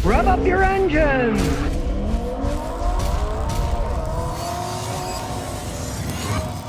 Rev up your engines!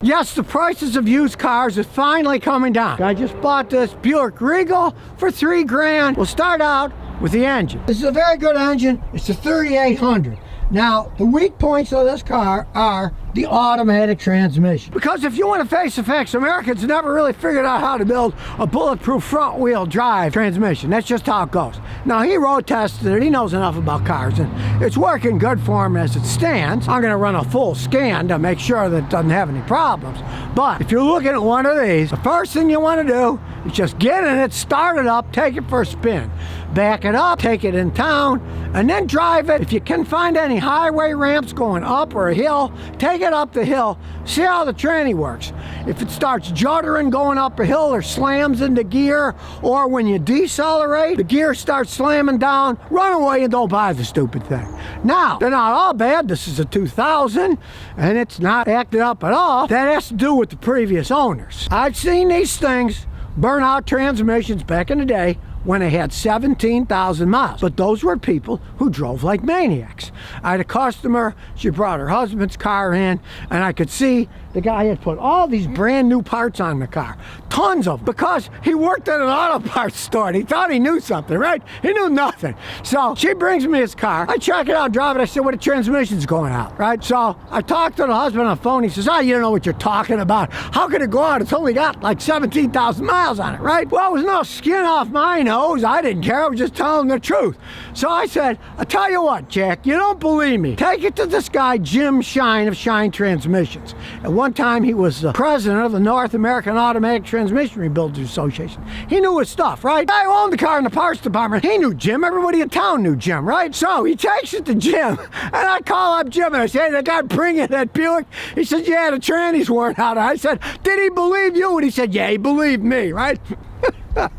Yes, the prices of used cars is finally coming down. I just bought this Buick Regal for $3 grand. We'll start out with the engine. This is a very good engine. It's a 3800. Now, the weak points of this car are the automatic transmission. Because if you want to face the facts, Americans never really figured out how to build a bulletproof front-wheel drive transmission. That's just how it goes. Now, he road tested it. He knows enough about cars, and it's working good for him as it stands. I'm going to run a full scan to make sure that it doesn't have any problems. But if you're looking at one of these, the first thing you want to do is just get in it, start it up, take it for a spin. Back it up, take it in town, and then drive it. If you can find any highway ramps going up or a hill, take it up the hill, see how the tranny works. If it starts juddering going up a hill or slams into gear, or when you decelerate, the gear starts slamming down, run away and don't buy the stupid thing. Now, they're not all bad. This is a 2000, and it's not acted up at all. That has to do with the previous owners. I've seen these things burn out transmissions back in the day when it had 17,000 miles. But those were people who drove like maniacs. I had a customer, she brought her husband's car in, and I could see the guy had put all these brand new parts on the car. Tons of them, because he worked at an auto parts store and he thought he knew something, right? He knew nothing. So she brings me his car. I check it out, drive it. I said, well, the transmission's going out, right? So I talked to the husband on the phone. He says, oh, you don't know what you're talking about. How could it go out? It's only got like 17,000 miles on it, right? Well, there was no skin off my nose. I didn't care. I was just telling the truth. So I said, I'll tell you what, Jack, you don't believe me. Take it to this guy, Jim Shine of Shine Transmissions. At one time, he was the president of the North American Automatic Transmission Rebuilders Association. He knew his stuff, right? I owned the car in the parts department. He knew Jim. Everybody in town knew Jim, right? So he takes it to Jim, and I call up Jim, and I say, hey, the guy bringing that Buick? He said, yeah, the trannies weren't out. I said, did he believe you? And he said, yeah, he believed me, right?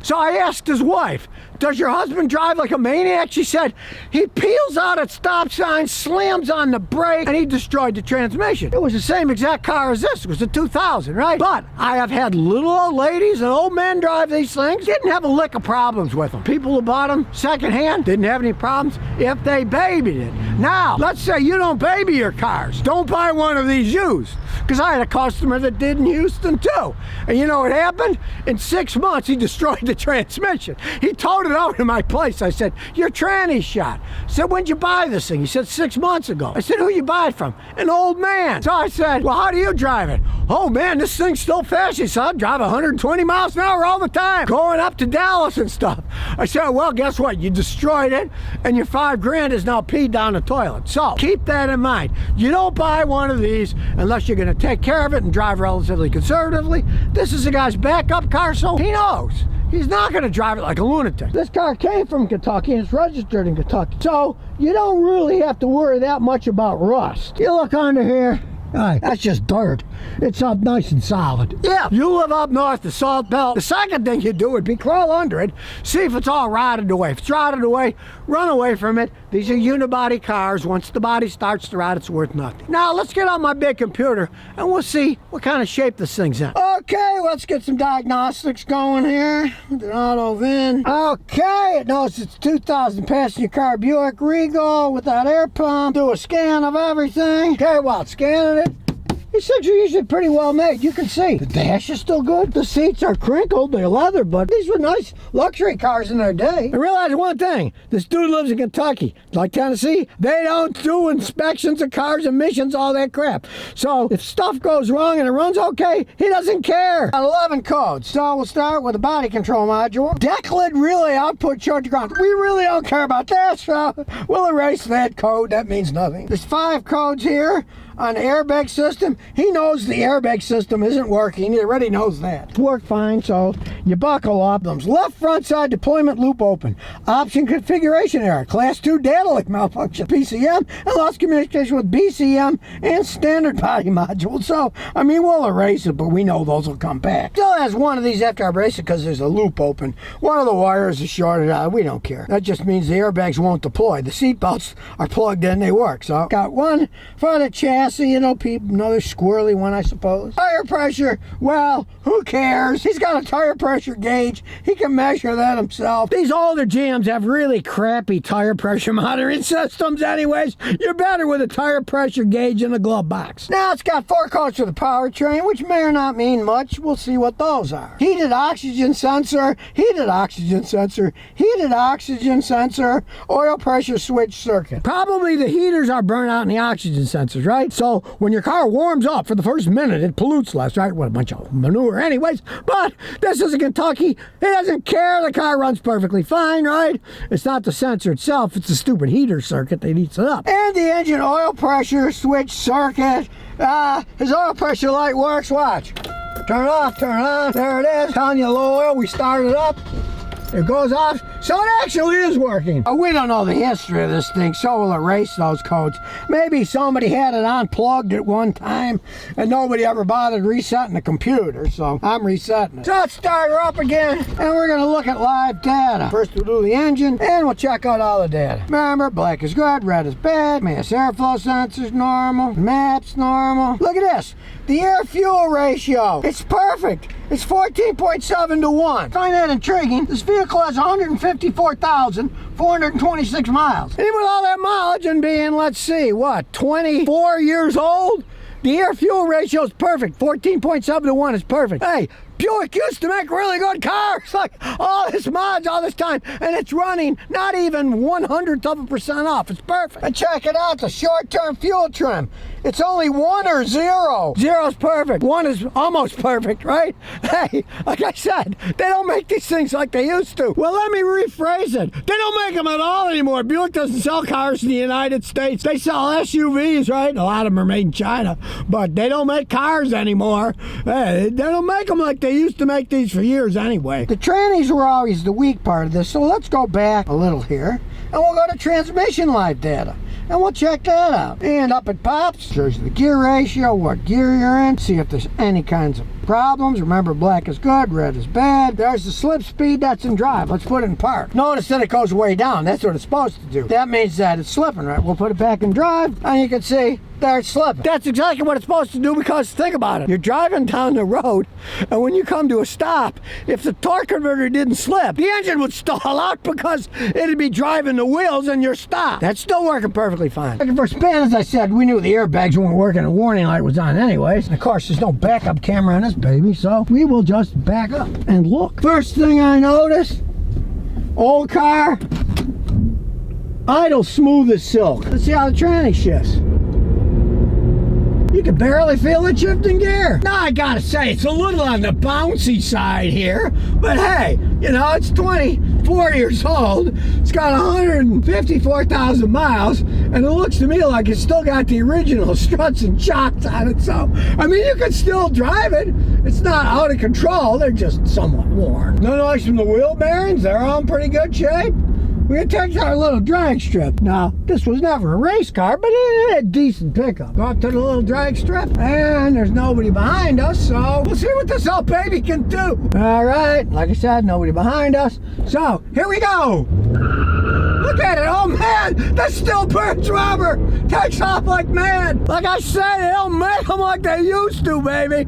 So I asked his wife, does your husband drive like a maniac? She said, he peels out at stop signs, slams on the brake, and he destroyed the transmission. It was the same exact car as this. It was a 2000, right? But I have had little old ladies and old men drive these things. Didn't have a lick of problems with them. People who bought them secondhand didn't have any problems if they babied it. Now, let's say you don't baby your cars. Don't buy one of these used. Because I had a customer that did in Houston too. And you know what happened? In 6 months, he destroyed the transmission. He towed it over to my place. I said, your tranny's shot. I said, when'd you buy this thing? He said, 6 months ago. I said, who you buy it from? An old man. So I said, well, how do you drive it? Oh man, this thing's still fast. He said, I drive 120 miles an hour all the time, going up to Dallas and stuff. I said, well, guess what? You destroyed it, and your $5 grand is now peed down the toilet. So keep that in mind. You don't buy one of these unless you're going to take care of it and drive relatively conservatively. This is a guy's backup car, so he knows. He's not going to drive it like a lunatic. This car came from Kentucky and it's registered in Kentucky. So you don't really have to worry that much about rust. You look under here. Right, that's just dirt. It's up nice and solid. Yeah, you live up north, the Salt Belt. The second thing you do would be crawl under it, see if it's all rotted away. If it's rotted away, run away from it. These are unibody cars. Once the body starts to rot, it's worth nothing. Now, let's get on my big computer and we'll see what kind of shape this thing's in. Okay, let's get some diagnostics going here. The auto VIN. Okay, it knows it's 2000 passenger car Buick Regal without air pump. Do a scan of everything. Okay, while it's scanning it, these things are usually pretty well made. You can see the dash is still good. The seats are crinkled, they're leather, but these were nice luxury cars in their day. I realized one thing. This dude lives in Kentucky. Like Tennessee, they don't do inspections of cars, emissions, all that crap. So if stuff goes wrong and it runs okay, he doesn't care. 11 codes. So we'll start with the body control module. Deck lid relay output charge ground. We really don't care about that, so we'll erase that code. That means nothing. There's 5 codes here. On the airbag system, he knows the airbag system isn't working. He already knows that. It worked fine, so you buckle up. Left front side deployment loop open. Option configuration error. Class 2 data link malfunction. PCM and lost communication with BCM and standard body module. So, I mean, we'll erase it, but we know those will come back. Still has one of these after I erase it because there's a loop open. One of the wires is shorted out. We don't care. That just means the airbags won't deploy. The seat belts are plugged in. They work. So, got one for the chat. sassy, you know, people. Another squirrely one, I suppose. Tire pressure, well, who cares? He's got a tire pressure gauge. He can measure that himself. These older GMs have really crappy tire pressure monitoring systems anyways. You're better with a tire pressure gauge in the glove box. Now it's got 4 codes for the powertrain, which may or not mean much. We'll see what those are. Heated oxygen sensor, heated oxygen sensor, heated oxygen sensor, oil pressure switch circuit. Probably the heaters are burnt out in the oxygen sensors, right? So when your car warms up for the first minute, it pollutes less, right? What a bunch of manure anyways. But this is a Kentucky. It doesn't care. The car runs perfectly fine, right? It's not the sensor itself. It's the stupid heater circuit that heats it up. And the engine oil pressure switch circuit. His oil pressure light works. Watch. Turn it off, turn it on. There it is. Telling you low oil. We start it up. It goes off. So it actually is working. We don't know the history of this thing, so we'll erase those codes. Maybe somebody had it unplugged at one time and nobody ever bothered resetting the computer, so I'm resetting it. So let's start her up again, and we're gonna look at live data. First we'll do the engine, and we'll check out all the data. Remember, black is good, red is bad, mass airflow sensor's normal, map's normal. Look at this, the air-fuel ratio, it's perfect. It's 14.7 to 1. Find that intriguing. This vehicle has 154,426 miles. And with all that mileage and being, let's see, what, 24 years old? The air-fuel ratio is perfect. 14.7 to 1 is perfect. Hey, Buick used to make really good cars, like all this mods all this time, and it's running not even 1/100% off. It's perfect. And check it out, the short-term fuel trim. It's only 1 or 0. 0's perfect. 1 is almost perfect, right? Hey, like I said, they don't make these things like they used to. Well, let me rephrase it. They don't make them at all anymore. Buick doesn't sell cars in the United States. They sell SUVs, right? A lot of them are made in China, but they don't make cars anymore. Hey, they don't make them like they used to make these for years anyway. The trannies were always the weak part of this, so let's go back a little here, and we'll go to transmission live data. And we'll check that out. And up it pops, shows you the gear ratio, what gear you're in, see if there's any kinds of problems. Remember, black is good, red is bad. There's the slip speed, that's in drive. Let's put it in park. Notice that it goes way down. That's what it's supposed to do. That means that it's slipping, right? We'll put it back in drive, and you can see there it's slipping. That's exactly what it's supposed to do, because think about it. You're driving down the road, and when you come to a stop, if the torque converter didn't slip, the engine would stall out because it'd be driving the wheels and you're stopped. That's still working perfectly fine. Looking for spin, as I said, we knew the airbags weren't working and the warning light was on anyways. And of course, there's no backup camera on this baby, so we will just back up and look. First thing I notice, old car, idle smooth as silk. Let's see how the tranny shifts. You can barely feel it shifting gear. Now I gotta say, it's a little on the bouncy side here, but hey, you know, it's 24 years old, it's got 154,000 miles, and it looks to me like it's still got the original struts and shocks on it, so, I mean, you can still drive it. It's not out of control, they're just somewhat worn. No noise from the wheel bearings, they're all in pretty good shape. We're gonna take our little drag strip. Now, this was never a race car, but it had a decent pickup. Go up to the little drag strip, and there's nobody behind us, so we'll see what this old baby can do. All right, like I said, nobody behind us. So, here we go. Look at it, oh man, that still burns rubber. Takes off like mad. Like I said, they don't make them like they used to, baby.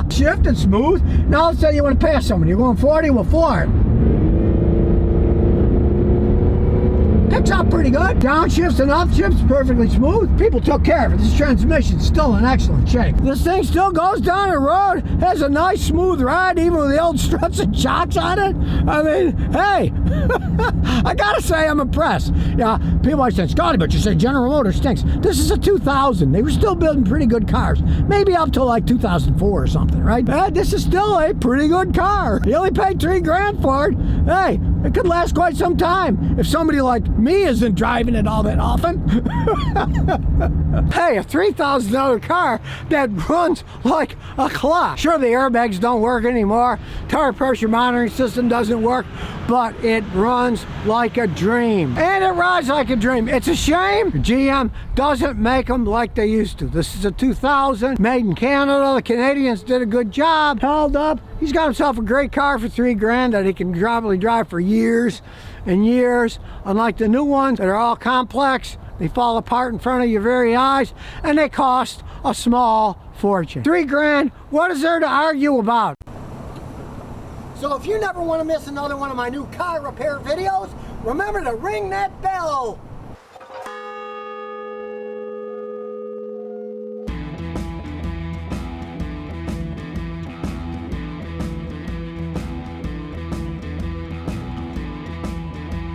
Shifting smooth. Now let's say you want to pass somebody. You're going 40, we'll floor it. Picks up pretty good. Downshifts and upshifts perfectly smooth. People took care of it. This transmission's still in excellent shape. This thing still goes down the road, has a nice smooth ride, even with the old struts and shocks on it. I mean, hey, I gotta say I'm impressed. Yeah, people might say, Scotty, but you say General Motors stinks. This is a 2000. They were still building pretty good cars. Maybe up till like 2004 or something, right? This is still a pretty good car. You only paid $3 grand for it. Hey, it could last quite some time if somebody like me isn't driving it all that often. Hey, a $3,000 car that runs like a clock. Sure, the airbags don't work anymore. Tire pressure monitoring system doesn't work, but it runs like a dream. And it rides like a dream. It's a shame GM doesn't make them like they used to. This is a 2000, made in Canada. The Canadians did a good job, held up. He's got himself a great car for $3 grand that he can probably drive for years. in years, unlike the new ones that are all complex. They fall apart in front of your very eyes, and they cost a small fortune. 3 grand, what is there to argue about? So if you never want to miss another one of my new car repair videos, remember to ring that bell.